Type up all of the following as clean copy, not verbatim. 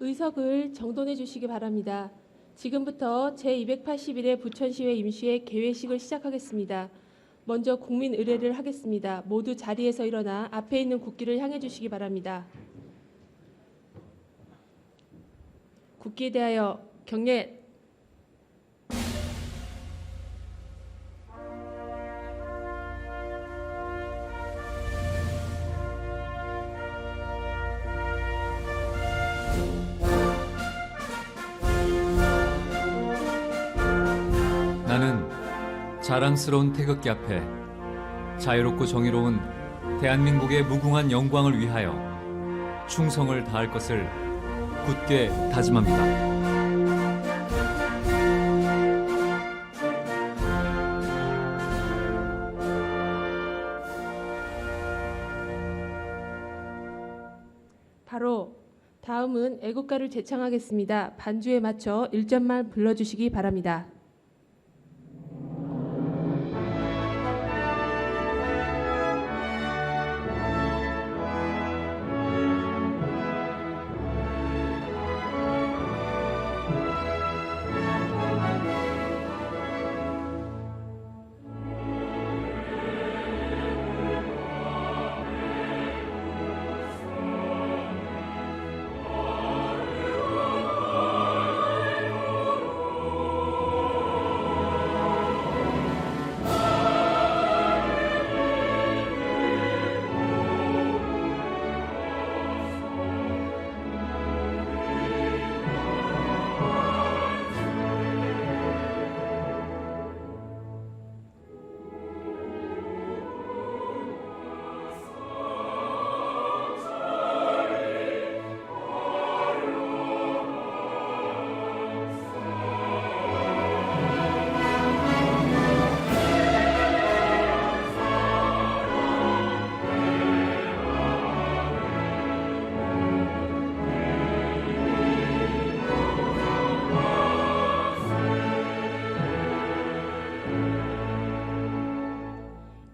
의석을 정돈해 주시기 바랍니다. 지금부터 제281회 부천시회 임시회 개회식을 시작하겠습니다. 먼저 국민 의례를 하겠습니다. 모두 자리에서 일어나 앞에 있는 국기를 향해 주시기 바랍니다. 국기에 대하여 경례. 나는 자랑스러운 태극기 앞에 자유롭고 정의로운 대한민국의 무궁한 영광을 위하여 충성을 다할 것을 굳게 다짐합니다. 바로 다음은 애국가를 제창하겠습니다. 반주에 맞춰 1점만 불러주시기 바랍니다.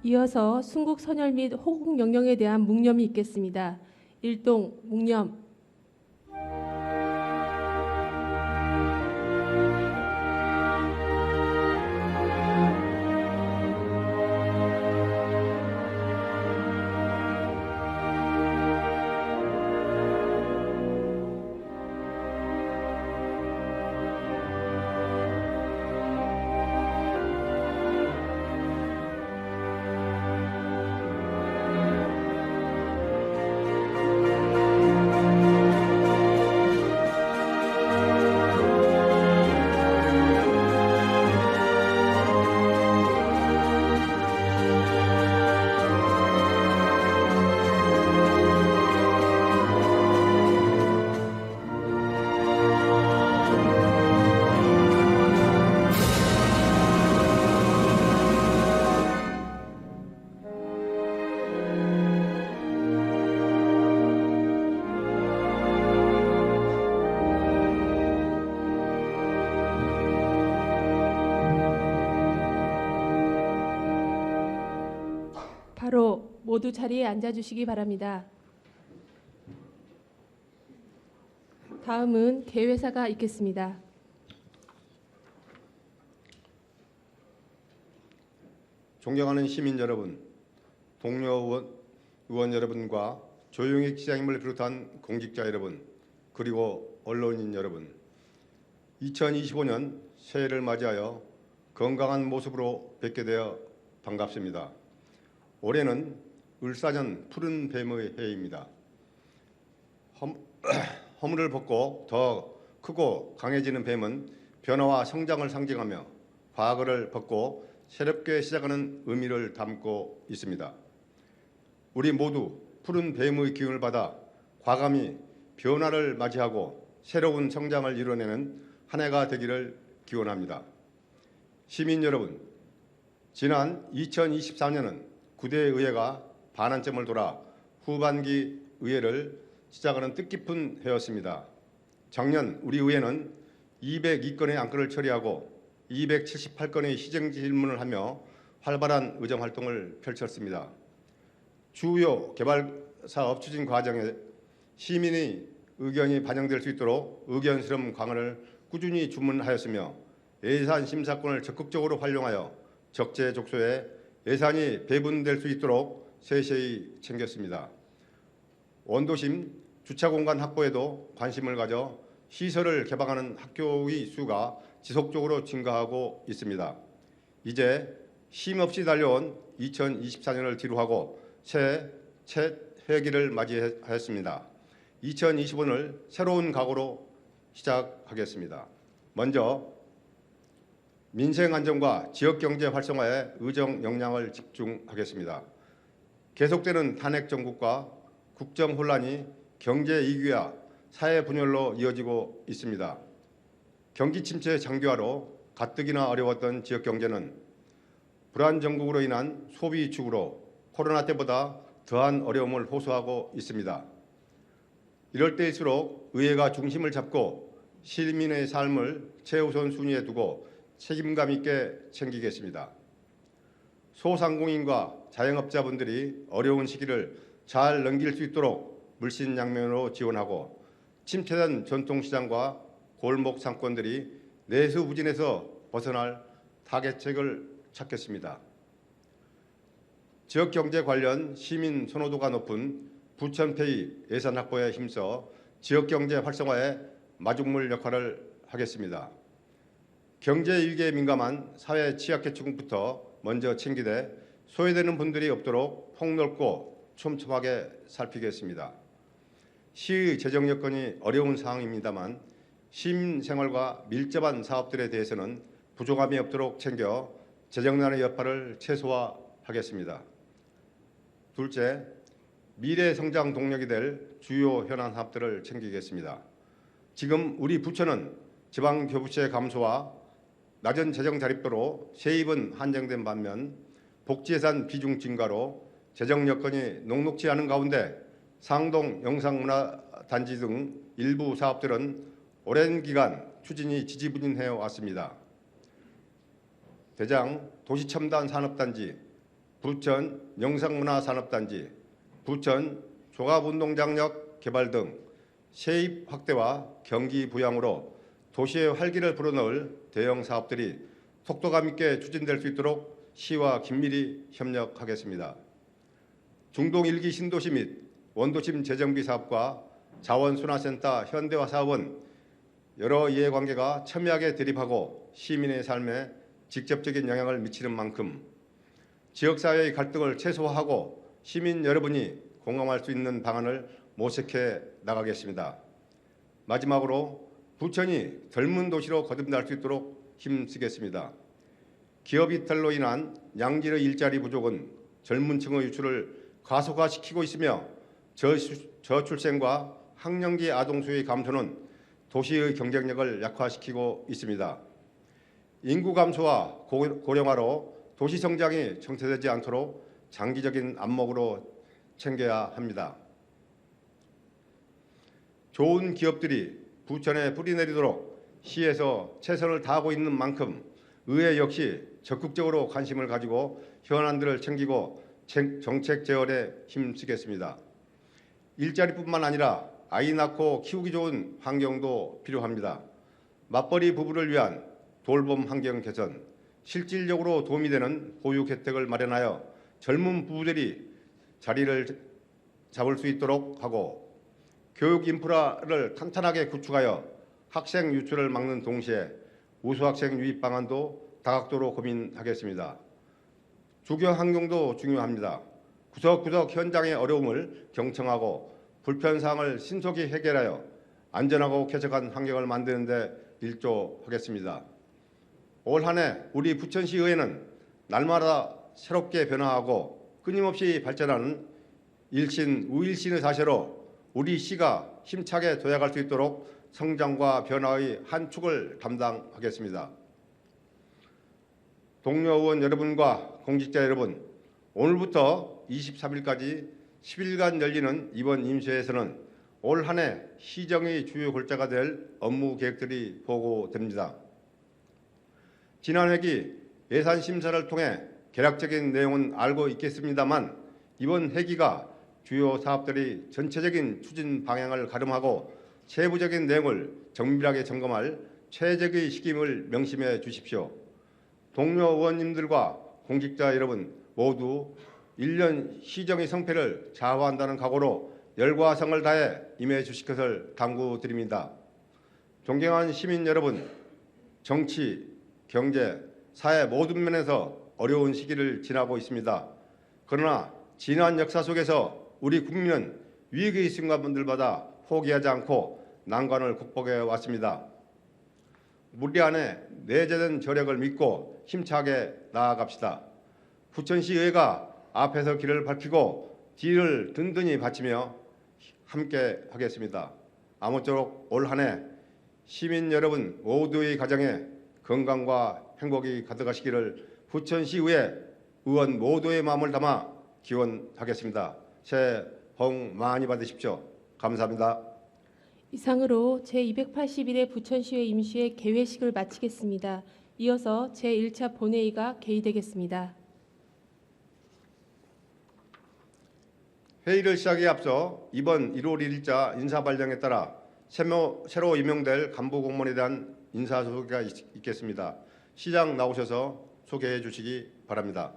이어서 순국 선열 및 호국 명령에 대한 묵념이 있겠습니다. 일동 묵념. 바로 모두 자리에 앉아주시기 바랍니다. 다음은 개회사가 있겠습니다. 존경하는 시민 여러분, 동료 의원 여러분과 조용익 시장님을 비롯한 공직자 여러분, 그리고 언론인 여러분, 2025년 새해를 맞이하여 건강한 모습으로 뵙게 되어 반갑습니다. 올해는 을사년 푸른 뱀의 해입니다. 허물을 벗고 더 크고 강해지는 뱀은 변화와 성장을 상징하며 과거를 벗고 새롭게 시작하는 의미를 담고 있습니다. 우리 모두 푸른 뱀의 기운을 받아 과감히 변화를 맞이하고 새로운 성장을 이뤄내는 한 해가 되기를 기원합니다. 시민 여러분, 지난 2024년은 9대 의회가 반환점을 돌아 후반기 의회를 시작하는 뜻깊은 해였습니다. 작년 우리 의회는 202건의 안건을 처리하고 278건의 시정 질문을 하며 활발한 의정 활동을 펼쳤습니다. 주요 개발 사업 추진 과정에 시민의 의견이 반영될 수 있도록 의견 수렴 강화를 꾸준히 주문하였으며 예산 심사권을 적극적으로 활용하여 적재적소에 예산이 배분될 수 있도록 세세히 챙겼습니다. 원도심 주차공간 확보에도 관심을 가져 시설을 개방하는 학교의 수가 지속적으로 증가하고 있습니다. 이제 쉼없이 달려온 2024년을 뒤로하고 새 회기를 맞이하였습니다. 2025년을 새로운 각오로 시작하겠습니다. 먼저 민생 안정과 지역 경제 활성화에 의정 역량을 집중하겠습니다. 계속되는 탄핵 정국과 국정 혼란이 경제 위기와 사회 분열로 이어지고 있습니다. 경기 침체 장기화로 가뜩이나 어려웠던 지역 경제는 불안 정국으로 인한 소비 위축으로 코로나 때보다 더한 어려움을 호소하고 있습니다. 이럴 때일수록 의회가 중심을 잡고 시민의 삶을 최우선 순위에 두고 책임감 있게 챙기겠습니다. 소상공인과 자영업자분들이 어려운 시기를 잘 넘길 수 있도록 물신양면으로 지원하고 침체된 전통시장과 골목 상권들이 내수부진에서 벗어날 타겟책을 찾겠습니다. 지역경제 관련 시민 선호도가 높은 부천페이 예산 확보에 힘써 지역경제 활성화에 마중물 역할을 하겠습니다. 경제 위기에 민감한 사회 취약계층부터 먼저 챙기되 소외되는 분들이 없도록 폭넓고 촘촘하게 살피겠습니다. 시의 재정 여건이 어려운 상황입니다만 시민 생활과 밀접한 사업들에 대해서는 부족함이 없도록 챙겨 재정난의 여파를 최소화하겠습니다. 둘째, 미래 성장 동력이 될 주요 현안 사업들을 챙기겠습니다. 지금 우리 부처는 지방 교부세 감소와 낮은 재정 자립도로 세입은 한정된 반면 복지예산 비중 증가로 재정 여건이 녹록지 않은 가운데 상동 영상문화단지 등 일부 사업들은 오랜 기간 추진이 지지부진해 왔습니다. 대장 도시첨단산업단지, 부천 영상문화산업단지, 부천 종합운동장력 개발 등 세입 확대와 경기 부양으로 도시의 활기를 불어넣을 대형 사업들이 속도감 있게 추진될 수 있도록 시와 긴밀히 협력하겠습니다. 중동 1기 신도시 및 원도심 재정비 사업과 자원순환센터 현대화 사업은 여러 이해관계가 첨예하게 대립하고 시민의 삶에 직접적인 영향을 미치는 만큼 지역사회의 갈등을 최소화하고 시민 여러분이 공감할 수 있는 방안을 모색해 나가겠습니다. 마지막으로 부천이 젊은 도시로 거듭날 수 있도록 힘쓰겠습니다. 기업 이탈로 인한 양질의 일자리 부족은 젊은 층의 유출을 가속화시키고 있으며 저출생과 학령기 아동수의 감소는 도시의 경쟁력을 약화시키고 있습니다. 인구 감소와 고령화로 도시 성장이 정체되지 않도록 장기적인 안목으로 챙겨야 합니다. 좋은 기업들이 부천에 뿌리내리도록 시에서 최선을 다하고 있는 만큼 의회 역시 적극적으로 관심을 가지고 현안들을 챙기고 정책 제어에 힘쓰겠습니다. 일자리뿐만 아니라 아이 낳고 키우기 좋은 환경도 필요합니다. 맞벌이 부부를 위한 돌봄 환경 개선, 실질적으로 도움이 되는 보육 혜택을 마련하여 젊은 부부들이 자리를 잡을 수 있도록 하고 교육 인프라를 탄탄하게 구축하여 학생 유출을 막는 동시에 우수 학생 유입 방안도 다각도로 고민하겠습니다. 주거 환경도 중요합니다. 구석구석 현장의 어려움을 경청하고 불편사항을 신속히 해결하여 안전하고 쾌적한 환경을 만드는 데 일조하겠습니다. 올 한 해 우리 부천시의회는 날마다 새롭게 변화하고 끊임없이 발전하는 일신 우일신의 사세로 우리 시가 힘차게 도약할 수 있도록 성장과 변화의 한 축을 담당하겠습니다. 동료 의원 여러분과 공직자 여러분, 오늘부터 23일까지 10일간 열리는 이번 임시회에서는 올 한 해 시정의 주요 골자가 될 업무 계획들이 보고됩니다. 지난 회기 예산 심사를 통해 개략적인 내용은 알고 있겠습니다만 이번 회기가 주요 사업들이 전체적인 추진 방향을 가름하고 세부적인 내용을 정밀하게 점검할 최적의 시기임을 명심해 주십시오. 동료 의원님들과 공직자 여러분 모두 1년 시정의 성패를 좌우한다는 각오로 열과 성을 다해 임해 주실 것을 당부드립니다. 존경하는 시민 여러분, 정치, 경제, 사회 모든 면에서 어려운 시기를 지나고 있습니다. 그러나 지난 역사 속에서 우리 국민은 위기의 순간들마다 포기하지 않고 난관을 극복해 왔습니다. 우리 안에 내재된 저력을 믿고 힘차게 나아갑시다. 부천시의회가 앞에서 길을 밝히고 뒤를 든든히 받치며 함께 하겠습니다. 아무쪼록 올 한 해 시민 여러분 모두의 가정에 건강과 행복이 가득하시기를 부천시의회 의원 모두의 마음을 담아 기원하겠습니다. 새해 복 많이 받으십시오. 감사합니다. 이상으로 제281회 부천시회 임시회 개회식을 마치겠습니다. 이어서 제1차 본회의가 개의되겠습니다. 회의를 시작에 앞서 이번 1월 1일자 인사발령에 따라 새로 임명될 간부 공무원에 대한 인사소개가 있겠습니다. 시장 나오셔서 소개해 주시기 바랍니다.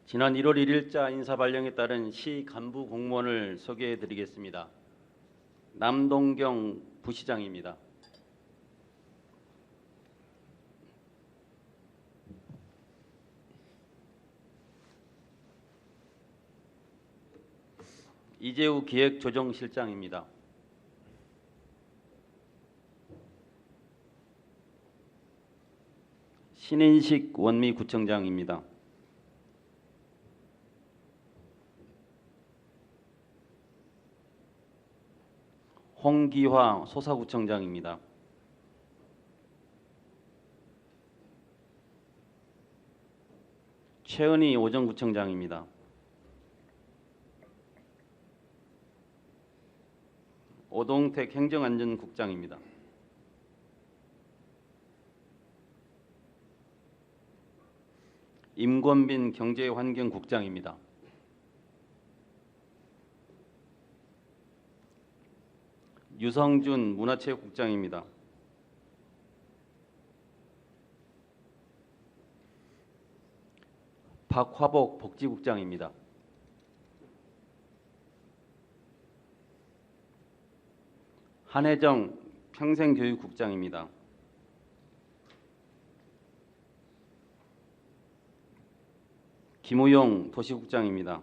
지난 1월 1일자 인사발령에 따른 시 간부 공무원을 소개해 드리겠습니다. 남동경 부시장입니다. 이재우 기획조정실장입니다. 신인식 원미구청장입니다. 홍기화 소사구청장입니다. 최은희 오정구청장입니다. 오동택 행정안전국장입니다. 임권빈 경제환경국장입니다. 유성준 문화체육국장입니다. 박화복 복지국장입니다. 한혜정 평생교육국장입니다. 김우용 도시국장입니다.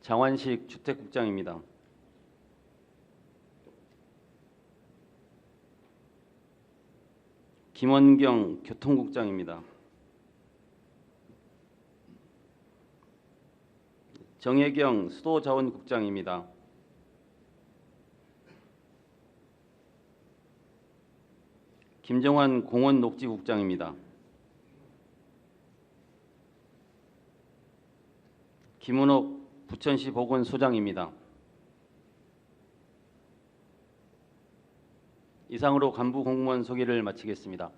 장완식 주택국장입니다. 김원경 교통국장입니다. 정혜경 수도자원국장입니다. 김정환 공원녹지국장입니다. 김은옥 부천시 보건소장입니다. 이상으로 간부 공무원 소개를 마치겠습니다.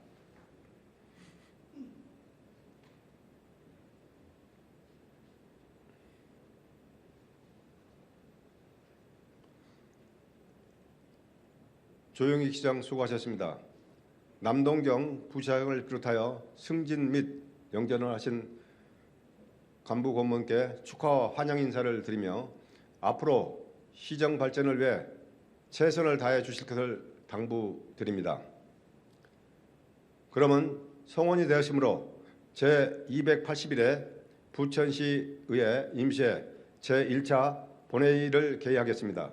조영익 시장 수고하셨습니다. 남동경 부시장을 비롯하여 승진 및 영전을 하신 간부 공무원께 축하와 환영 인사를 드리며 앞으로 시정 발전을 위해 최선을 다해 주실 것을 당부드립니다. 그러면 성원이 되었으므로 제281회 부천시의회 임시회 제1차 본회의를 개의하겠습니다.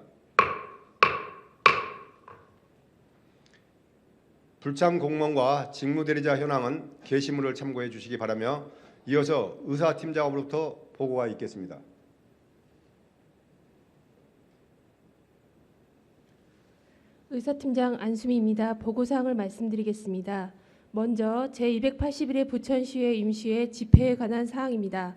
불참 공무원과 직무대리자 현황은 게시물을 참고해 주시기 바라며 이어서 의사팀장으로부터 보고가 있겠습니다. 의사팀장 안수미입니다. 보고사항을 말씀드리겠습니다. 먼저 제281회 부천시회 임시회 집회에 관한 사항입니다.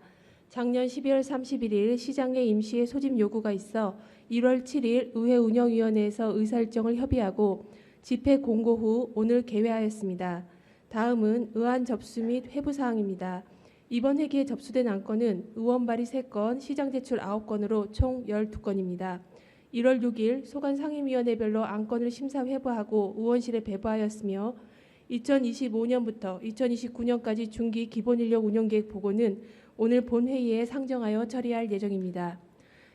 작년 12월 31일 시장 내 임시회 소집 요구가 있어 1월 7일 의회 운영위원회에서 의사일정을 협의하고 집회 공고 후 오늘 개회하였습니다. 다음은 의안 접수 및 회부 사항입니다. 이번 회기에 접수된 안건은 의원 발의 3건, 시장 제출 9건으로 총 12건입니다. 1월 6일 소관 상임위원회별로 안건을 심사 회부하고 의원실에 배부하였으며 2025년부터 2029년까지 중기 기본인력 운영계획 보고는 오늘 본회의에 상정하여 처리할 예정입니다.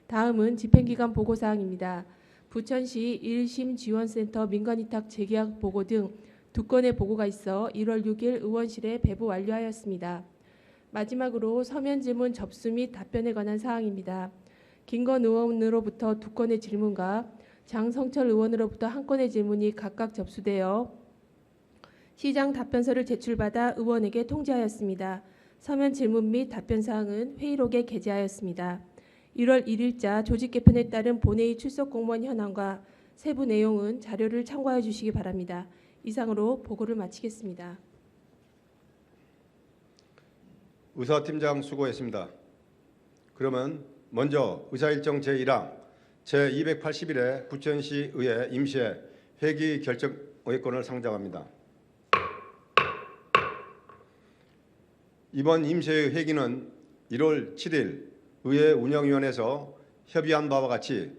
다음은 집행기간 보고사항입니다. 부천시 1심 지원센터 민간위탁 재계약 보고 등 2건의 보고가 있어 1월 6일 의원실에 배부 완료하였습니다. 마지막으로 서면 질문 접수 및 답변에 관한 사항입니다. 김건 의원으로부터 2건의 질문과 장성철 의원으로부터 1건의 질문이 각각 접수되어 시장 답변서를 제출받아 의원에게 통지하였습니다. 서면 질문 및 답변 사항은 회의록에 게재하였습니다. 1월 1일자 조직 개편에 따른 본회의 출석 공무원 현황과 세부 내용은 자료를 참고해 주시기 바랍니다. 이상으로 보고를 마치겠습니다. 의사팀장 수고했습니다. 그러면 먼저 의사일정 제1항 제281회 부천시 의회 임시회 회기 결정 의회권을 상정합니다. 이번 임시회 회기는 1월 7일 의회 운영위원회에서 협의한 바와 같이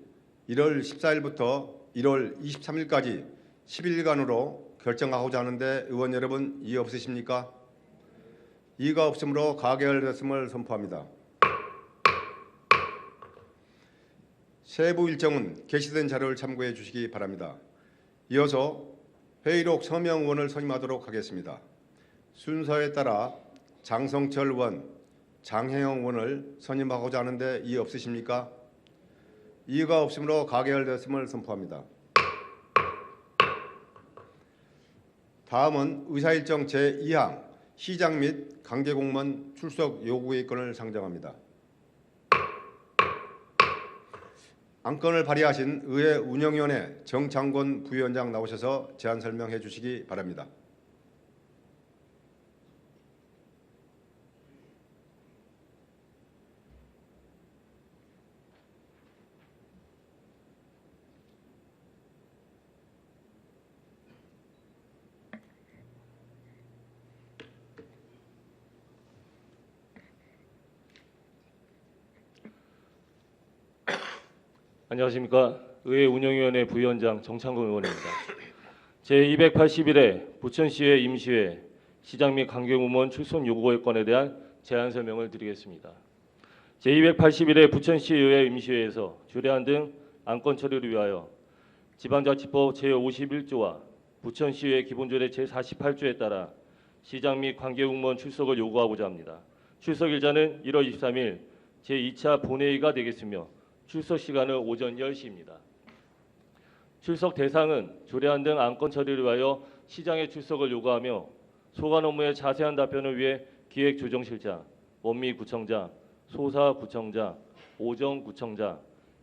1월 14일부터 1월 23일까지 10일간으로 결정하고자 하는데 의원 여러분 이의 없으십니까? 이의가 없으므로 가결됐음을 선포합니다. 세부 일정은 게시된 자료를 참고해 주시기 바랍니다. 이어서 회의록 서명 의원을 선임하도록 하겠습니다. 순서에 따라 장성철 의원, 장혜영 의원을 선임하고자 하는데 이의 없으십니까? 이의가 없으므로 가결됐음을 선포합니다. 다음은 의사일정 제2항 시장 및 관계공무원 출석 요구의건을 상정합니다. 안건을 발의하신 의회 운영위원회 정창권 부위원장 나오셔서 제안 설명해 주시기 바랍니다. 안녕하십니까. 의회 운영위원회 부위원장 정창근 의원입니다. 제281회 부천시회 임시회 시장 및 관계공무원 출석 요구건에 대한 제안 설명을 드리겠습니다. 제281회 부천시의회 임시회에서 주례안 등 안건 처리를 위하여 지방자치법 제51조와 부천시의회 기본조례 제48조에 따라 시장 및 관계공무원 출석을 요구하고자 합니다. 출석 일자는 1월 23일 제2차 본회의가 되겠으며 출석 시간은 오전 10시입니다. 출석 대상은 조례안 등 안건 처리를 위하여 시장의 출석을 요구하며 소관 업무의 자세한 답변을 위해 기획조정실장, 원미구청장, 소사구청장, 오정구청장,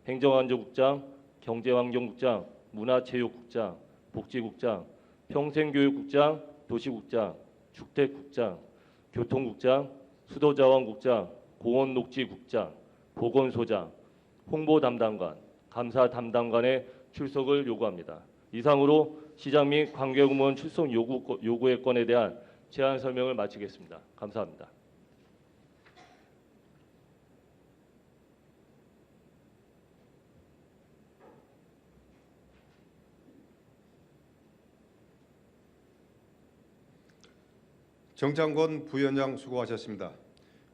행정안전국장, 경제환경국장, 문화체육국장, 복지국장, 평생교육국장, 도시국장, 주택국장, 교통국장, 수도자원국장, 공원녹지국장, 보건소장, 홍보담당관, 감사담당관의 출석을 요구합니다. 이상으로 시장 및 관계공무원 출석 요구의 건에 대한 제안 설명을 마치겠습니다. 감사합니다. 정창권 부위원장 수고하셨습니다.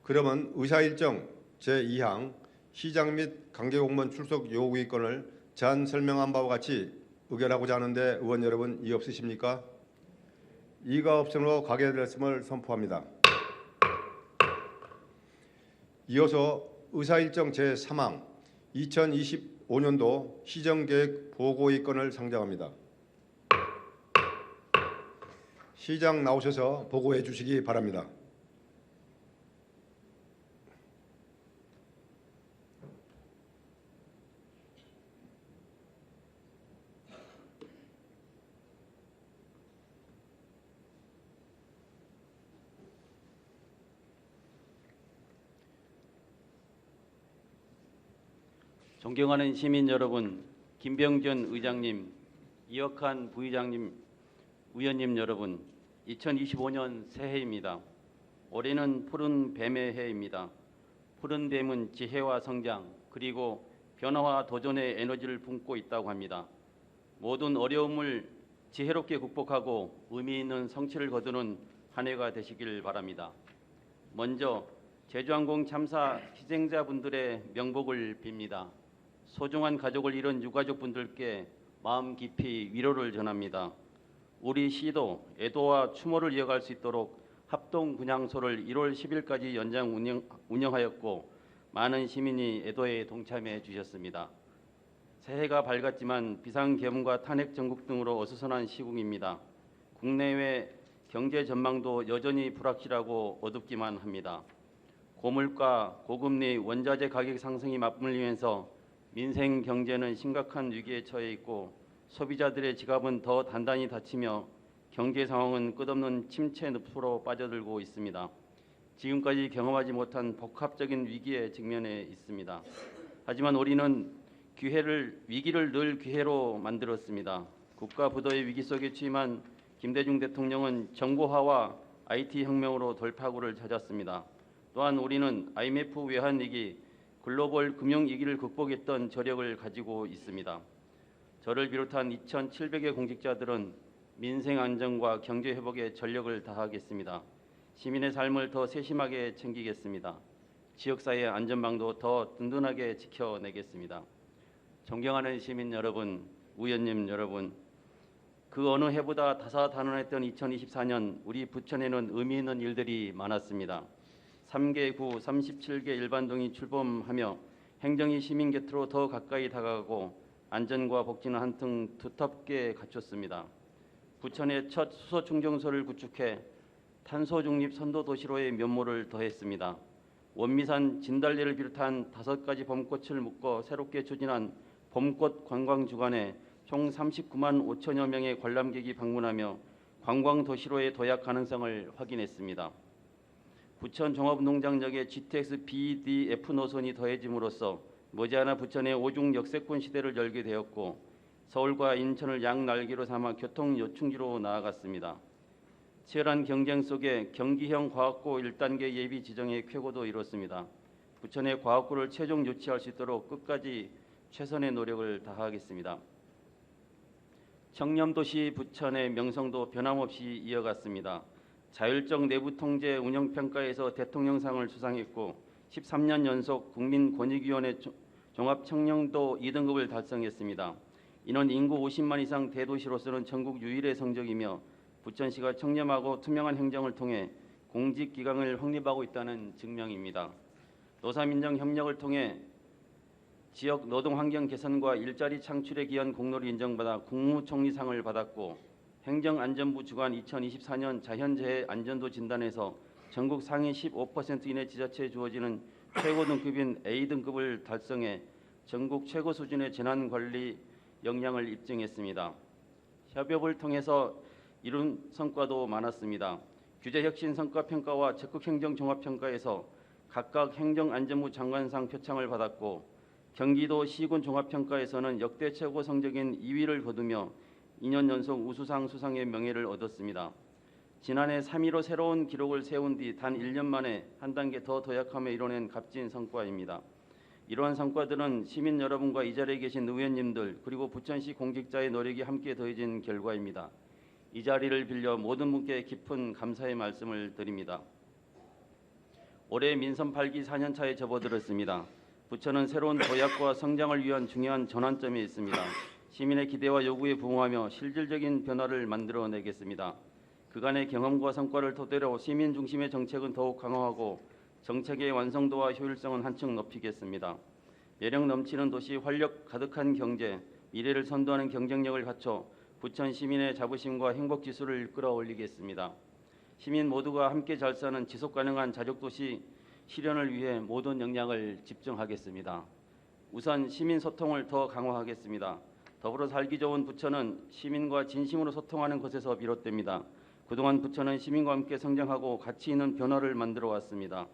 그러면 의사일정 제2항 시장 및 관계공무원 출석 요구의 건을 제안 설명한 바와 같이 의결하고자 하는데 의원 여러분 이의 없으십니까? 이의가 없으므로 가결됐음을 선포합니다. 이어서 의사일정 제3항 2025년도 시정계획 보고의 건을 상정합니다. 시장 나오셔서 보고해 주시기 바랍니다. 존경하는 시민 여러분, 김병전 의장님, 이혁한 부의장님, 위원님 여러분, 2025년 새해입니다. 올해는 푸른 뱀의 해입니다. 푸른 뱀은 지혜와 성장 그리고 변화와 도전의 에너지를 품고 있다고 합니다. 모든 어려움을 지혜롭게 극복하고 의미 있는 성취를 거두는 한 해가 되시길 바랍니다. 먼저 제주항공 참사 희생자분들의 명복을 빕니다. 소중한 가족을 잃은 유가족분들께 마음 깊이 위로를 전합니다. 우리 시도 애도와 추모를 이어갈 수 있도록 합동 분향소를 1월 10일까지 연장 운영하였고 많은 시민이 애도에 동참해 주셨습니다. 새해가 밝았지만 비상계엄과 탄핵 전국 등으로 어수선한 시국입니다. 국내외 경제 전망도 여전히 불확실하고 어둡기만 합니다. 고물가, 고금리, 원자재 가격 상승이 맞물리면서 민생 경제는 심각한 위기에 처해 있고 소비자들의 지갑은 더 단단히 닫히며 경제 상황은 끝없는 침체 늪으로 빠져들고 있습니다. 지금까지 경험하지 못한 복합적인 위기에 직면해 있습니다. 하지만 우리는 위기를 늘 기회로 만들었습니다. 국가 부도의 위기 속에 취임한 김대중 대통령은 정보화와 IT 혁명으로 돌파구를 찾았습니다. 또한 우리는 IMF 외환 위기, 글로벌 금융 위기를 극복했던 저력을 가지고 있습니다. 저를 비롯한 2,700여 공직자들은 민생 안정과 경제 회복에 전력을 다하겠습니다. 시민의 삶을 더 세심하게 챙기겠습니다. 지역사회의 안전망도 더 든든하게 지켜내겠습니다. 존경하는 시민 여러분, 의원님 여러분, 그 어느 해보다 다사다난했던 2024년 우리 부천에는 의미 있는 일들이 많았습니다. 3개 구 37개 일반동이 출범하며 행정이 시민 곁으로 더 가까이 다가가고 안전과 복지는 한층 두텁게 갖췄습니다. 부천의 첫 수소 충전소를 구축해 탄소 중립 선도 도시로의 면모를 더했습니다. 원미산 진달래를 비롯한 5가지 봄꽃을 묶어 새롭게 추진한 봄꽃 관광 주간에 총 39만 5천여 명의 관람객이 방문하며 관광 도시로의 도약 가능성을 확인했습니다. 부천 종합운동장역에 GTX BDF 노선이 더해짐으로써 머지않아 부천의 오중 역세권 시대를 열게 되었고 서울과 인천을 양날개로 삼아 교통 요충지로 나아갔습니다. 치열한 경쟁 속에 경기형 과학고 1단계 예비 지정의 쾌거도 이뤘습니다. 부천의 과학고를 최종 유치할 수 있도록 끝까지 최선의 노력을 다하겠습니다. 청렴도시 부천의 명성도 변함없이 이어갔습니다. 자율적 내부통제 운영평가에서 대통령상을 수상했고 13년 연속 국민권익위원회 종합청렴도 2등급을 달성했습니다. 이는 인구 50만 이상 대도시로서는 전국 유일의 성적이며 부천시가 청렴하고 투명한 행정을 통해 공직기강을 확립하고 있다는 증명입니다. 노사민정 협력을 통해 지역 노동환경 개선과 일자리 창출에 기여한 공로를 인정받아 국무총리상을 받았고 행정안전부 주관 2024년 자연재해 안전도 진단에서 전국 상위 15% 이내 지자체에 주어지는 최고 등급인 A등급을 달성해 전국 최고 수준의 재난관리 역량을 입증했습니다. 협업을 통해서 이룬 성과도 많았습니다. 규제혁신 성과평가와 적극행정종합평가에서 각각 행정안전부 장관상 표창을 받았고 경기도 시군 종합평가에서는 역대 최고 성적인 2위를 거두며 2년 연속 우수상 수상의 명예를 얻었습니다. 지난해 3위로 새로운 기록을 세운 뒤 단 1년 만에 한 단계 더 도약하며 이뤄낸 값진 성과입니다. 이러한 성과들은 시민 여러분과 이 자리에 계신 의원님들 그리고 부천시 공직자의 노력이 함께 더해진 결과입니다. 이 자리를 빌려 모든 분께 깊은 감사의 말씀을 드립니다. 올해 민선 8기 4년차에 접어들었습니다. 부천은 새로운 도약과 성장을 위한 중요한 전환점에 있습니다. 시민의 기대와 요구에 부응하며 실질적인 변화를 만들어내겠습니다. 그간의 경험과 성과를 토대로 시민 중심의 정책은 더욱 강화하고 정책의 완성도와 효율성은 한층 높이겠습니다. 매력 넘치는 도시, 활력 가득한 경제, 미래를 선도하는 경쟁력을 갖춰 부천 시민의 자부심과 행복 지수를 끌어올리겠습니다. 시민 모두가 함께 잘 사는 지속가능한 자족도시 실현을 위해 모든 역량을 집중하겠습니다. 우선 시민 소통을 더 강화하겠습니다. 더불어 살기 좋은 부천은 시민과 진심으로 소통하는 것에서 비롯됩니다. 그동안 부천은 시민과 함께 성장하고 가치 있는 변화를 만들어 왔습니다.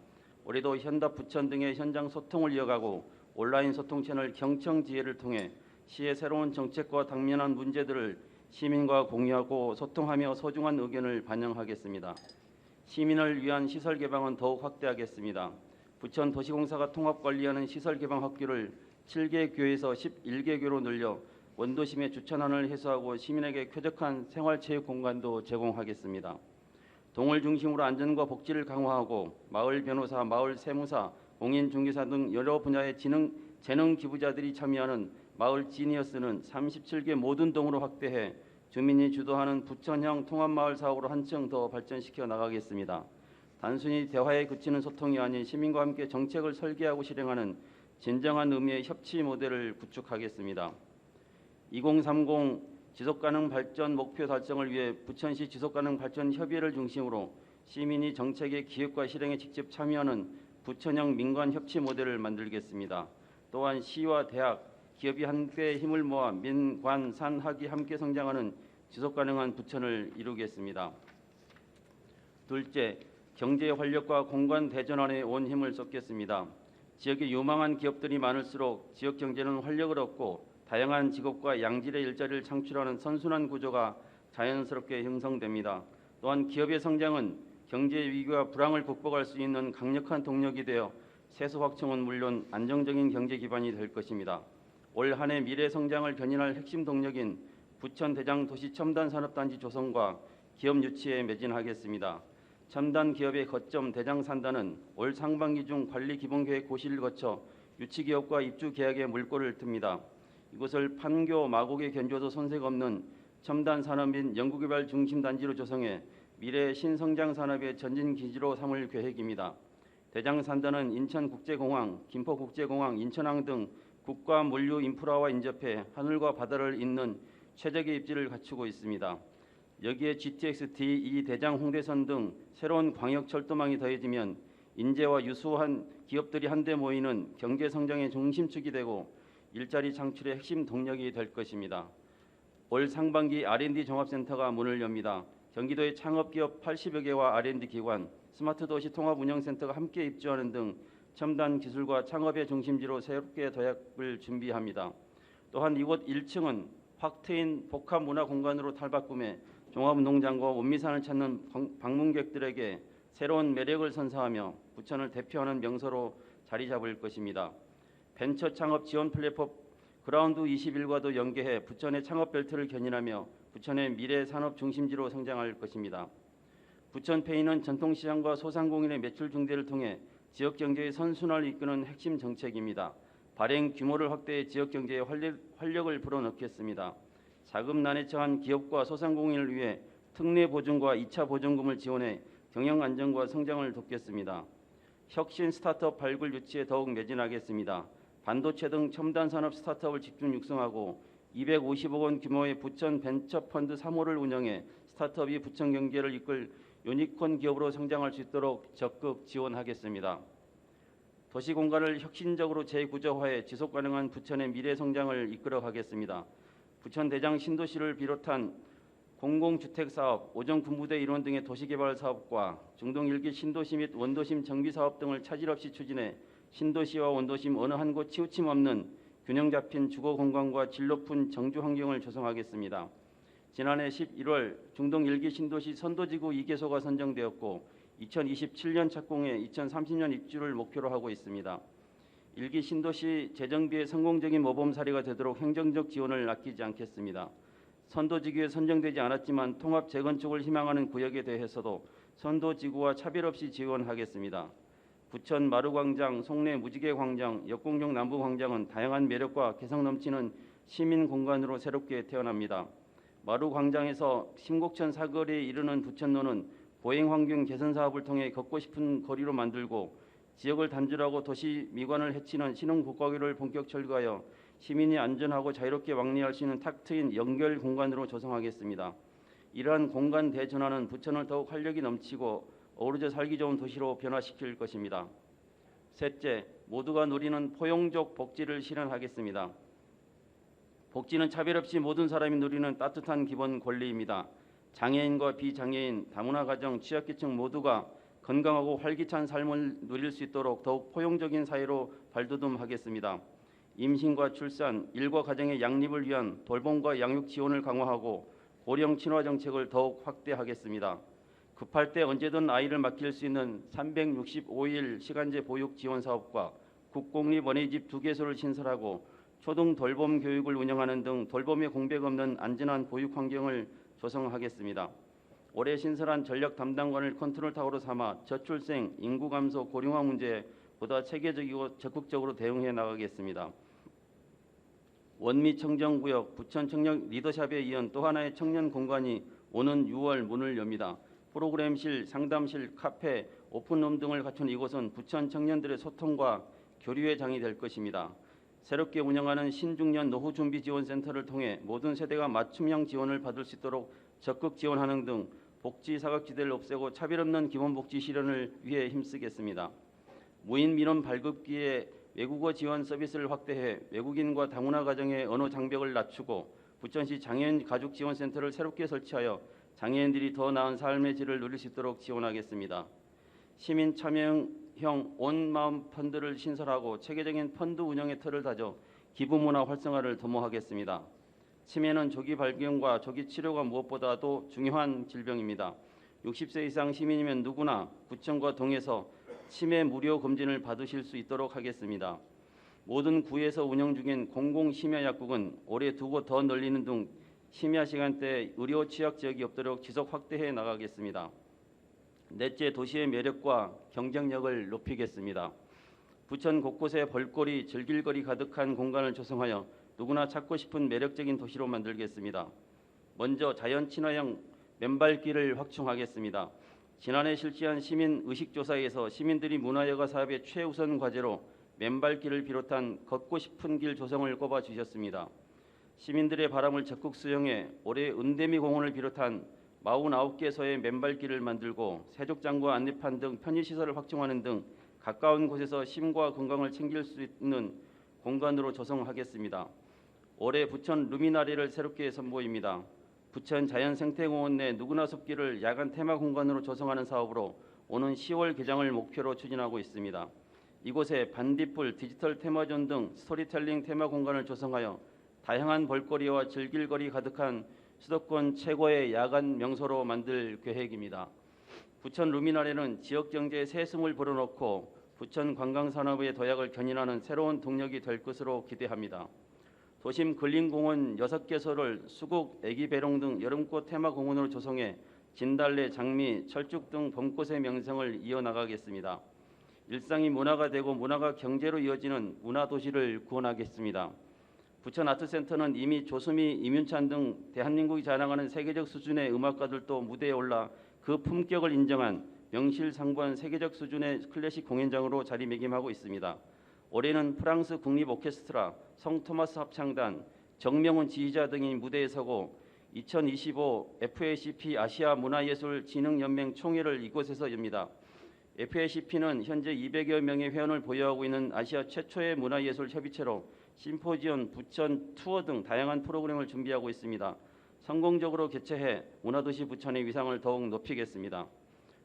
올해도 현답 부천 등의 현장 소통을 이어가고 온라인 소통 채널 경청지혜를 통해 시의 새로운 정책과 당면한 문제들을 시민과 공유하고 소통하며 소중한 의견을 반영하겠습니다. 시민을 위한 시설 개방은 더욱 확대하겠습니다. 부천 도시공사가 통합 관리하는 시설 개방 학교를 7개 교에서 11개 교로 늘려 원도심의 주차난을 해소하고 시민에게 쾌적한 생활체육 공간도 제공하겠습니다. 동을 중심으로 안전과 복지를 강화하고 마을 변호사, 마을 세무사, 공인중개사 등 여러 분야의 재능 기부자들이 참여하는 마을 지니어스는 37개 모든 동으로 확대해 주민이 주도하는 부천형 통합마을 사업으로 한층 더 발전시켜 나가겠습니다. 단순히 대화에 그치는 소통이 아닌 시민과 함께 정책을 설계하고 실행하는 진정한 의미의 협치 모델을 구축하겠습니다. 2030 지속가능 발전 목표 달성을 위해 부천시 지속가능 발전 협의회를 중심으로 시민이 정책의 기획과 실행에 직접 참여하는 부천형 민관 협치 모델을 만들겠습니다. 또한 시와 대학, 기업이 함께 힘을 모아 민, 관, 산, 학이 함께 성장하는 지속가능한 부천을 이루겠습니다. 둘째, 경제의 활력과 공간 대전환에 온 힘을 쏟겠습니다. 지역에 유망한 기업들이 많을수록 지역 경제는 활력을 얻고 다양한 직업과 양질의 일자리를 창출하는 선순환 구조가 자연스럽게 형성됩니다. 또한 기업의 성장은 경제 위기와 불황을 극복할 수 있는 강력한 동력이 되어 세수 확충은 물론 안정적인 경제 기반이 될 것입니다. 올 한 해 미래 성장을 견인할 핵심 동력인 부천 대장 도시 첨단 산업단지 조성과 기업 유치에 매진하겠습니다. 첨단 기업의 거점 대장 산단은 올 상반기 중 관리 기본 계획 고시를 거쳐 유치 기업과 입주 계약에 물꼬를 틉니다. 이곳을 판교, 마곡에 견줘도 손색 없는 첨단 산업 및 연구개발 중심 단지로 조성해 미래 신성장 산업의 전진 기지로 삼을 계획입니다. 대장 산단은 인천국제공항, 김포국제공항, 인천항 등 국가 물류 인프라와 인접해 하늘과 바다를 잇는 최적의 입지를 갖추고 있습니다. 여기에 GTX-D2 대장 홍대선 등 새로운 광역철도망이 더해지면 인재와 유수한 기업들이 한데 모이는 경제 성장의 중심축이 되고 일자리 창출의 핵심 동력이 될 것입니다. 올 상반기 R&D 종합센터가 문을 엽니다. 경기도의 창업기업 80여 개와 R&D 기관, 스마트도시 통합운영센터가 함께 입주하는 등 첨단 기술과 창업의 중심지로 새롭게 도약을 준비합니다. 또한 이곳 1층은 확 트인 복합문화공간으로 탈바꿈해 종합농장과 원미산을 찾는 방문객들에게 새로운 매력을 선사하며 부천을 대표하는 명소로 자리 잡을 것입니다. 벤처 창업 지원 플랫폼 그라운드 21과도 연계해 부천의 창업 벨트를 견인하며 부천의 미래 산업 중심지로 성장할 것입니다. 부천페이는 전통시장과 소상공인의 매출 증대를 통해 지역 경제의 선순환을 이끄는 핵심 정책입니다. 발행 규모를 확대해 지역 경제에 활력을 불어넣겠습니다. 자금난에 처한 기업과 소상공인을 위해 특례 보증과 2차 보증금을 지원해 경영 안정과 성장을 돕겠습니다. 혁신 스타트업 발굴 유치에 더욱 매진하겠습니다. 반도체 등 첨단 산업 스타트업을 집중 육성하고 250억 원 규모의 부천 벤처펀드 3호를 운영해 스타트업이 부천 경제를 이끌 유니콘 기업으로 성장할 수 있도록 적극 지원하겠습니다. 도시 공간을 혁신적으로 재구조화해 지속가능한 부천의 미래 성장을 이끌어 가겠습니다. 부천 대장 신도시를 비롯한 공공주택 사업, 오정 군부대 일원 등의 도시개발 사업과 중동 일기 신도시 및 원도심 정비 사업 등을 차질 없이 추진해 신도시와 원도심 어느 한 곳 치우침 없는 균형 잡힌 주거 공간과 질 높은 정주 환경을 조성하겠습니다. 지난해 11월 중동 일기 신도시 선도지구 2개소가 선정되었고 2027년 착공해 2030년 입주를 목표로 하고 있습니다. 일기 신도시 재정비의 성공적인 모범 사례가 되도록 행정적 지원을 아끼지 않겠습니다. 선도지구에 선정되지 않았지만 통합 재건축을 희망하는 구역에 대해서도 선도지구와 차별 없이 지원하겠습니다. 부천 마루광장, 송내 무지개광장, 역공룡 남부광장은 다양한 매력과 개성 넘치는 시민 공간으로 새롭게 태어납니다. 마루광장에서 신곡천 사거리에 이르는 부천로는 보행환경 개선 사업을 통해 걷고 싶은 거리로 만들고 지역을 단절하고 도시 미관을 해치는 신흥국가기를 본격 철거하여 시민이 안전하고 자유롭게 왕래할 수 있는 탁 트인 연결 공간으로 조성하겠습니다. 이러한 공간 대전환은 부천을 더욱 활력이 넘치고 어우러져 살기 좋은 도시로 변화시킬 것입니다. 셋째, 모두가 누리는 포용적 복지를 실현하겠습니다. 복지는 차별 없이 모든 사람이 누리는 따뜻한 기본 권리입니다. 장애인과 비장애인, 다문화 가정, 취약계층 모두가 건강하고 활기찬 삶을 누릴 수 있도록 더욱 포용적인 사회로 발돋움하겠습니다. 임신과 출산, 일과 가정의 양립을 위한 돌봄과 양육 지원을 강화하고 고령 친화 정책을 더욱 확대하겠습니다. 급할 때 언제든 아이를 맡길 수 있는 365일 시간제 보육 지원 사업과 국공립 어린이집 2개소를 신설하고 초등 돌봄 교육을 운영하는 등 돌봄의 공백 없는 안전한 보육 환경을 조성하겠습니다. 올해 신설한 전략 담당관을 컨트롤 타워로 삼아 저출생, 인구 감소, 고령화 문제에 보다 체계적이고 적극적으로 대응해 나가겠습니다. 원미 청정구역 부천 청년 리더샵에 이은 또 하나의 청년 공간이 오는 6월 문을 엽니다. 프로그램실, 상담실, 카페, 오픈룸 등을 갖춘 이곳은 부천 청년들의 소통과 교류의 장이 될 것입니다. 새롭게 운영하는 신중년 노후준비지원센터를 통해 모든 세대가 맞춤형 지원을 받을 수 있도록 적극 지원하는 등 복지 사각지대를 없애고 차별 없는 기본복지 실현을 위해 힘쓰겠습니다. 무인 민원 발급기에 외국어 지원 서비스를 확대해 외국인과 다문화 가정의 언어 장벽을 낮추고 부천시 장애인 가족지원센터를 새롭게 설치하여 장애인들이 더 나은 삶의 질을 누릴 수 있도록 지원하겠습니다. 시민 참여형 온마음 펀드를 신설하고 체계적인 펀드 운영의 틀을 다져 기부 문화 활성화를 도모하겠습니다. 치매는 조기 발견과 조기 치료가 무엇보다도 중요한 질병입니다. 60세 이상 시민이면 누구나 구청과 동에서 치매 무료 검진을 받으실 수 있도록 하겠습니다. 모든 구에서 운영 중인 공공심야약국은 올해 2곳 더 늘리는 등 심야 시간대 의료 취약 지역이 없도록 지속 확대해 나가겠습니다. 넷째, 도시의 매력과 경쟁력을 높이겠습니다. 부천 곳곳에 볼거리, 즐길거리 가득한 공간을 조성하여 누구나 찾고 싶은 매력적인 도시로 만들겠습니다. 먼저 자연 친화형 맨발길을 확충하겠습니다. 지난해 실시한 시민 의식조사에서 시민들이 문화여가 사업의 최우선 과제로 맨발길을 비롯한 걷고 싶은 길 조성을 꼽아주셨습니다. 시민들의 바람을 적극 수용해 올해 은대미 공원을 비롯한 49개소의 맨발길을 만들고 세족장과 안내판 등 편의시설을 확충하는 등 가까운 곳에서 심과 건강을 챙길 수 있는 공간으로 조성하겠습니다. 올해 부천 루미나리를 새롭게 선보입니다. 부천 자연생태공원 내 누구나 숲길을 야간 테마 공간으로 조성하는 사업으로 오는 10월 개장을 목표로 추진하고 있습니다. 이곳에 반딧불, 디지털 테마존 등 스토리텔링 테마 공간을 조성하여 다양한 볼거리와 즐길거리 가득한 수도권 최고의 야간 명소로 만들 계획입니다. 부천 루미나리는 지역 경제에 새숨을 불어넣고 부천 관광산업의 도약을 견인하는 새로운 동력이 될 것으로 기대합니다. 도심 근린공원 6개소를 수국, 애기배롱 등 여름꽃 테마공원으로 조성해 진달래, 장미, 철쭉 등 봄꽃의 명성을 이어나가겠습니다. 일상이 문화가 되고 문화가 경제로 이어지는 문화도시를 구원하겠습니다. 부천 아트센터는 이미 조수미, 이윤찬 등 대한민국이 자랑하는 세계적 수준의 음악가들도 무대에 올라 그 품격을 인정한 명실상부한 세계적 수준의 클래식 공연장으로 자리매김하고 있습니다. 올해는 프랑스 국립 오케스트라, 성토마스 합창단, 정명훈 지휘자 등이 무대에 서고 2025 FACP 아시아 문화예술진흥연맹 총회를 이곳에서 엽니다. FACP는 현재 200여 명의 회원을 보유하고 있는 아시아 최초의 문화예술 협의체로 심포지온, 부천 투어 등 다양한 프로그램을 준비하고 있습니다. 성공적으로 개최해 문화도시 부천의 위상을 더욱 높이겠습니다.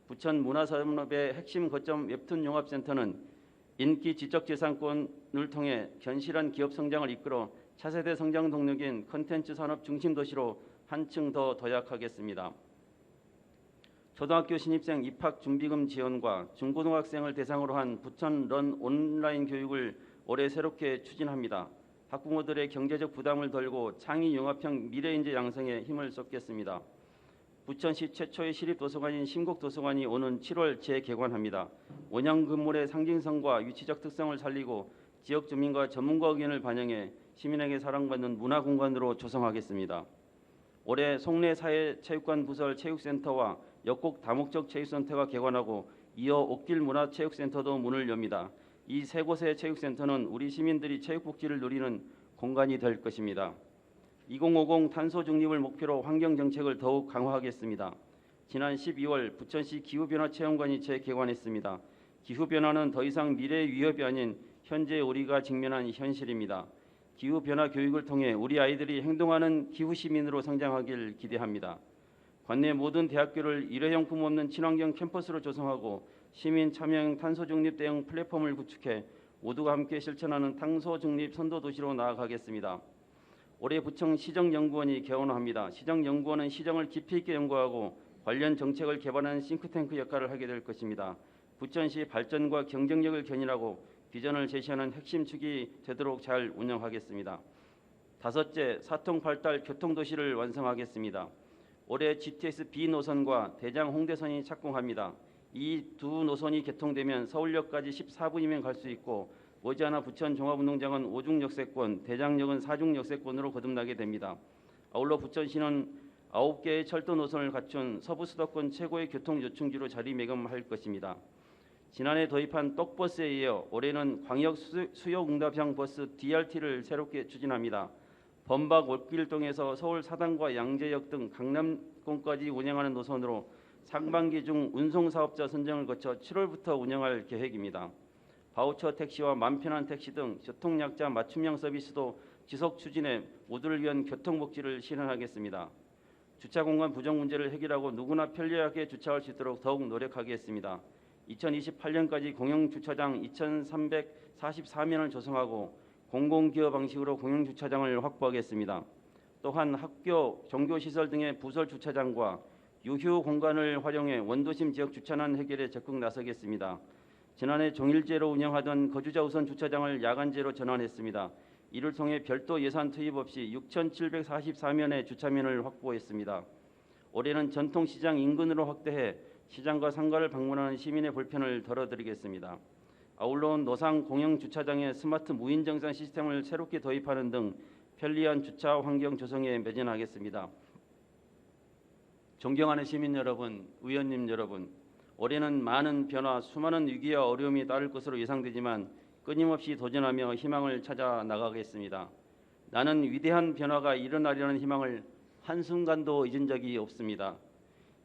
부천 문화산업의 핵심 거점 웹툰 용합센터는 인기 지적재산권을 통해 견실한 기업 성장을 이끌어 차세대 성장 동력인 콘텐츠 산업 중심 도시로 한층 더 도약하겠습니다. 초등학교 신입생 입학 준비금 지원과 중고등학생을 대상으로 한 부천런 온라인 교육을 올해 새롭게 추진합니다. 학부모들의 경제적 부담을 덜고 창의 융합형 미래인재 양성에 힘을 쏟겠습니다. 부천시 최초의 시립도서관인 신곡도서관이 오는 7월 재개관합니다. 원형 건물의 상징성과 위치적 특성을 살리고 지역 주민과 전문가 의견을 반영해 시민에게 사랑받는 문화공간으로 조성하겠습니다. 올해 송내 사회체육관 부설 체육센터와 역곡 다목적 체육센터가 개관하고 이어 옥길 문화체육센터도 문을 엽니다. 이 세 곳의 체육센터는 우리 시민들이 체육복지를 누리는 공간이 될 것입니다. 2050 탄소 중립을 목표로 환경정책을 더욱 강화하겠습니다. 지난 12월 부천시 기후변화 체험관이 재개관했습니다. 기후변화는 더 이상 미래의 위협이 아닌 현재 우리가 직면한 현실입니다. 기후변화 교육을 통해 우리 아이들이 행동하는 기후시민으로 성장하길 기대합니다. 관내 모든 대학교를 일회용품 없는 친환경 캠퍼스로 조성하고 시민 참여형 탄소 중립 대응 플랫폼을 구축해 모두가 함께 실천하는 탄소 중립 선도 도시로 나아가겠습니다. 올해 부청 시정연구원이 개원합니다. 시정연구원은 시정을 깊이 있게 연구하고 관련 정책을 개발하는 싱크탱크 역할을 하게 될 것입니다. 부천시 발전과 경쟁력을 견인하고 비전을 제시하는 핵심 축이 되도록 잘 운영하겠습니다. 다섯째, 사통팔달 교통도시를 완성하겠습니다. 올해 GTX B 노선과 대장 홍대선이 착공합니다. 이 두 노선이 개통되면 서울역까지 14분이면 갈 수 있고 머지않아 부천 종합운동장은 5중 역세권, 대장역은 4중 역세권으로 거듭나게 됩니다. 아울러 부천시는 9개의 철도 노선을 갖춘 서부 수도권 최고의 교통 요충지로 자리매김할 것입니다. 지난해 도입한 똑버스에 이어 올해는 광역 수요응답형 버스 DRT를 새롭게 추진합니다. 범박 월길동에서 서울 사당과 양재역 등 강남권까지 운영하는 노선으로 상반기 중 운송사업자 선정을 거쳐 7월부터 운영할 계획입니다. 바우처 택시와 맘편한 택시 등 교통약자 맞춤형 서비스도 지속 추진해 모두를 위한 교통복지를 실현하겠습니다. 주차공간 부족 문제를 해결하고 누구나 편리하게 주차할 수 있도록 더욱 노력하겠습니다. 2028년까지 공영주차장 2,344면을 조성하고 공공기여 방식으로 공영주차장을 확보하겠습니다. 또한 학교, 종교시설 등의 부설 주차장과 유휴 공간을 활용해 원도심 지역 주차난 해결에 적극 나서겠습니다. 지난해 종일제로 운영하던 거주자 우선 주차장을 야간제로 전환했습니다. 이를 통해 별도 예산 투입 없이 6,744면의 주차면을 확보했습니다. 올해는 전통시장 인근으로 확대해 시장과 상가를 방문하는 시민의 불편을 덜어드리겠습니다. 아울러 노상 공영 주차장에 스마트 무인 정산 시스템을 새롭게 도입하는 등 편리한 주차 환경 조성에 매진하겠습니다. 존경하는 시민 여러분, 의원님 여러분, 올해는 많은 변화, 수많은 위기와 어려움이 따를 것으로 예상되지만 끊임없이 도전하며 희망을 찾아 나가겠습니다. 나는 위대한 변화가 일어나려는 희망을 한순간도 잊은 적이 없습니다.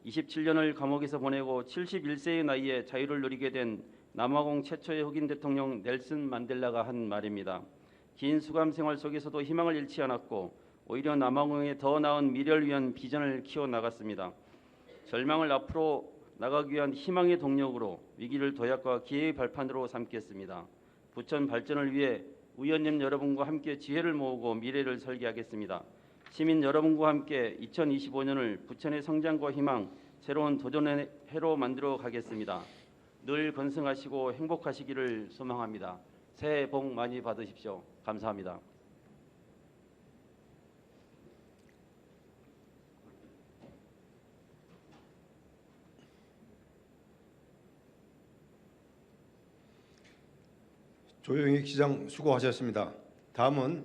27년을 감옥에서 보내고 71세의 나이에 자유를 누리게 된 남아공 최초의 흑인 대통령 넬슨 만델라가 한 말입니다. 긴 수감 생활 속에서도 희망을 잃지 않았고 오히려 남아공의 더 나은 미래를 위한 비전을 키워나갔습니다. 절망을 앞으로 나가기 위한 희망의 동력으로 위기를 도약과 기회의 발판으로 삼겠습니다. 부천 발전을 위해 의원님 여러분과 함께 지혜를 모으고 미래를 설계하겠습니다. 시민 여러분과 함께 2025년을 부천의 성장과 희망, 새로운 도전의 해로 만들어 가겠습니다. 늘 건승하시고 행복하시기를 소망합니다. 새해 복 많이 받으십시오. 감사합니다. 조영익 시장 수고하셨습니다. 다음은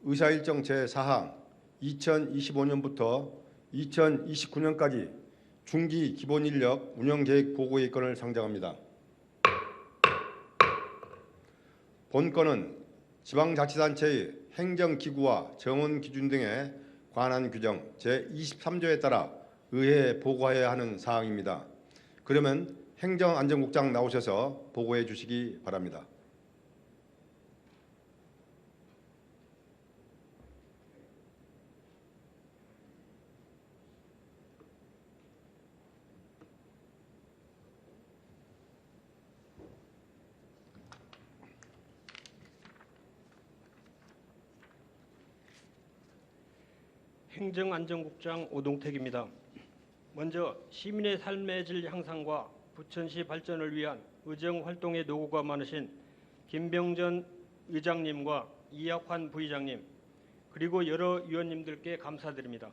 의사일정 제4항 2025년부터 2029년까지 중기 기본인력 운영계획 보고의 건을 상정합니다. 본 건은 지방자치단체의 행정기구와 정원기준 등에 관한 규정 제23조에 따라 의회에 보고해야 하는 사항입니다. 그러면 행정안전국장 나오셔서 보고해 주시기 바랍니다. 행정안전국장 오동택입니다. 먼저 시민의 삶의 질 향상과 부천시 발전을 위한 의정활동에 노고가 많으신 김병전 의장님과 이학환 부의장님 그리고 여러 위원님들께 감사드립니다.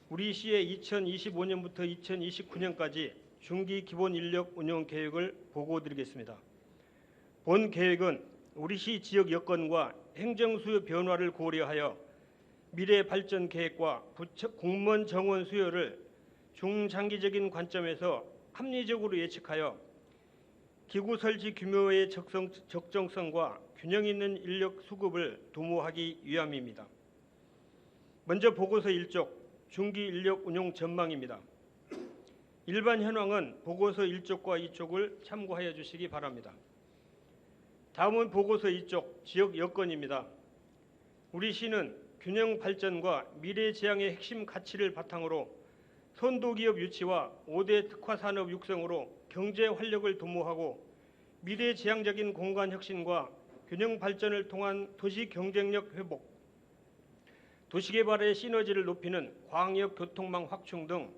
우리 시의 2025년부터 2029년까지 중기 기본 인력 운영 계획을 보고드리겠습니다. 본 계획은 우리 시 지역 여건과 행정 수요 변화를 고려하여 미래 발전 계획과 공무원 정원 수요를 중장기적인 관점에서 합리적으로 예측하여 기구 설치 규모의 적정성과 균형 있는 인력 수급을 도모하기 위함입니다. 먼저 보고서 1쪽 중기 인력 운용 전망입니다. 일반 현황은 보고서 1쪽과 2쪽을 참고하여 주시기 바랍니다. 다음은 보고서 2쪽 지역 여건입니다. 우리 시는 균형 발전과 미래 지향의 핵심 가치를 바탕으로 선도기업 유치와 5대 특화산업 육성으로 경제 활력을 도모하고 미래지향적인 공간 혁신과 균형 발전을 통한 도시 경쟁력 회복, 도시개발의 시너지를 높이는 광역 교통망 확충 등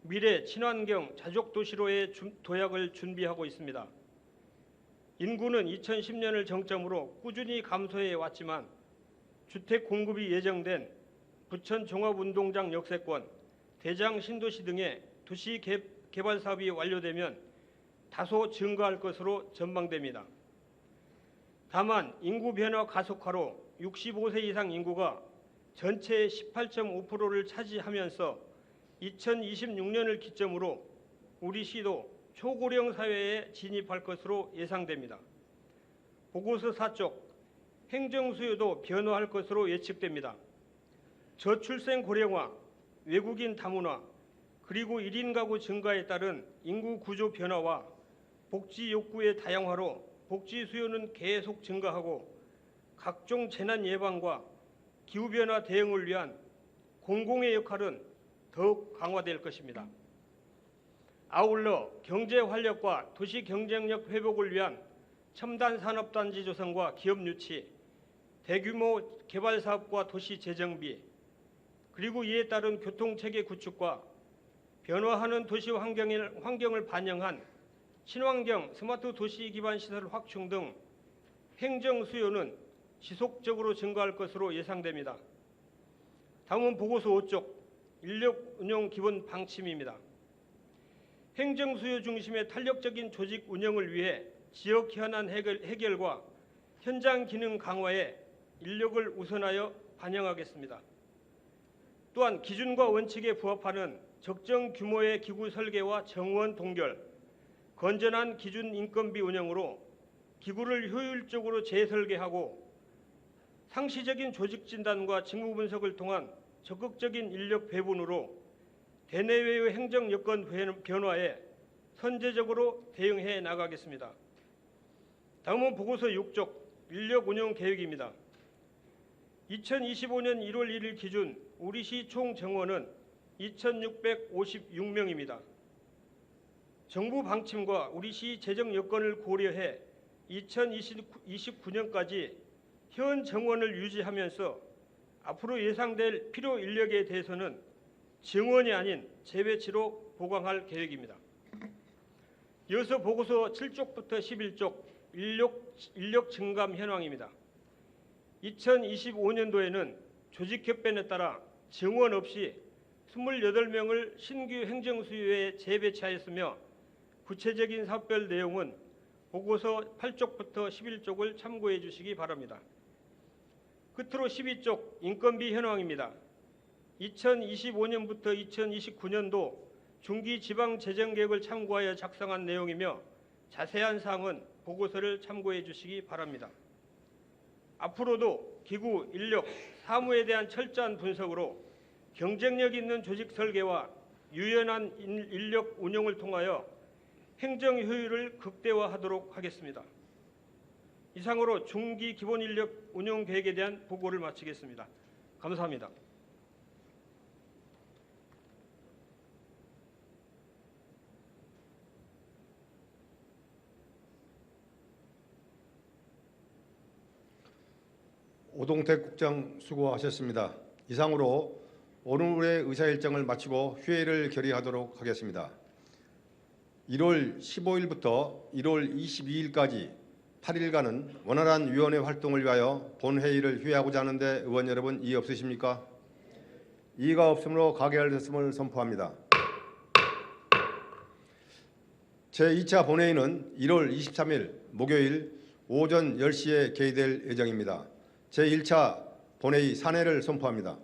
미래 친환경 자족 도시로의 도약을 준비하고 있습니다. 인구는 2010년을 정점으로 꾸준히 감소해 왔지만 주택 공급이 예정된 부천 종합운동장 역세권, 대장 신도시 등의 도시 개발 사업이 완료되면 다소 증가할 것으로 전망됩니다. 다만 인구 변화 가속화로 65세 이상 인구가 전체의 18.5%를 차지하면서 2026년을 기점으로 우리 시도 초고령 사회에 진입할 것으로 예상됩니다. 보고서 4쪽 행정 수요도 변화할 것으로 예측됩니다. 저출생 고령화, 외국인 다문화, 그리고 1인 가구 증가에 따른 인구 구조 변화와 복지 욕구의 다양화로 복지 수요는 계속 증가하고 각종 재난 예방과 기후변화 대응을 위한 공공의 역할은 더욱 강화될 것입니다. 아울러 경제 활력과 도시 경쟁력 회복을 위한 첨단 산업단지 조성과 기업 유치, 대규모 개발 사업과 도시 재정비, 그리고 이에 따른 교통체계 구축과 변화하는 도시 환경을 반영한 친환경 스마트 도시 기반 시설 확충 등 행정 수요는 지속적으로 증가할 것으로 예상됩니다. 다음은 보고서 5쪽 인력 운영 기본 방침입니다. 행정 수요 중심의 탄력적인 조직 운영을 위해 지역 현안 해결과 현장 기능 강화에 인력을 우선하여 반영하겠습니다. 또한 기준과 원칙에 부합하는 적정 규모의 기구 설계와 정원 동결, 건전한 기준 인건비 운영으로 기구를 효율적으로 재설계하고 상시적인 조직 진단과 직무 분석을 통한 적극적인 인력 배분으로 대내외의 행정 여건 변화에 선제적으로 대응해 나가겠습니다. 다음은 보고서 6쪽 인력 운영 계획입니다. 2025년 1월 1일 기준 우리시 총 정원은 2,656명입니다. 정부 방침과 우리시 재정 여건을 고려해 2029년까지 현 정원을 유지하면서 앞으로 예상될 필요 인력에 대해서는 증원이 아닌 재배치로 보강할 계획입니다. 이어서 보고서 7쪽부터 11쪽 인력 증감 현황입니다. 2025년도에는 조직 협변에 따라 증원 없이 28명을 신규 행정수요에 재배치하였으며 구체적인 사업별 내용은 보고서 8쪽부터 11쪽을 참고해 주시기 바랍니다. 끝으로 12쪽 인건비 현황입니다. 2025년부터 2029년도 중기 지방 재정 계획을 참고하여 작성한 내용이며 자세한 사항은 보고서를 참고해 주시기 바랍니다. 앞으로도 기구, 인력, 사무에 대한 철저한 분석으로 경쟁력 있는 조직 설계와 유연한 인력 운영을 통하여 행정 효율을 극대화하도록 하겠습니다. 이상으로 중기 기본 인력 운영 계획에 대한 보고를 마치겠습니다. 감사합니다. 오동택 국장 수고하셨습니다. 이상으로 오늘의 의사 일정을 마치고 휴회를 결의하도록 하겠습니다. 1월 15일부터 1월 22일까지 8일간은 원활한 위원회 활동을 위하여 본회의를 휴회하고자 하는데 의원 여러분 이의 없으십니까? 이의가 없으므로 가결됐음을 선포합니다. 제2차 본회의는 1월 23일 목요일 오전 10시에 개의될 예정입니다. 제1차 본회의 산회를 선포합니다.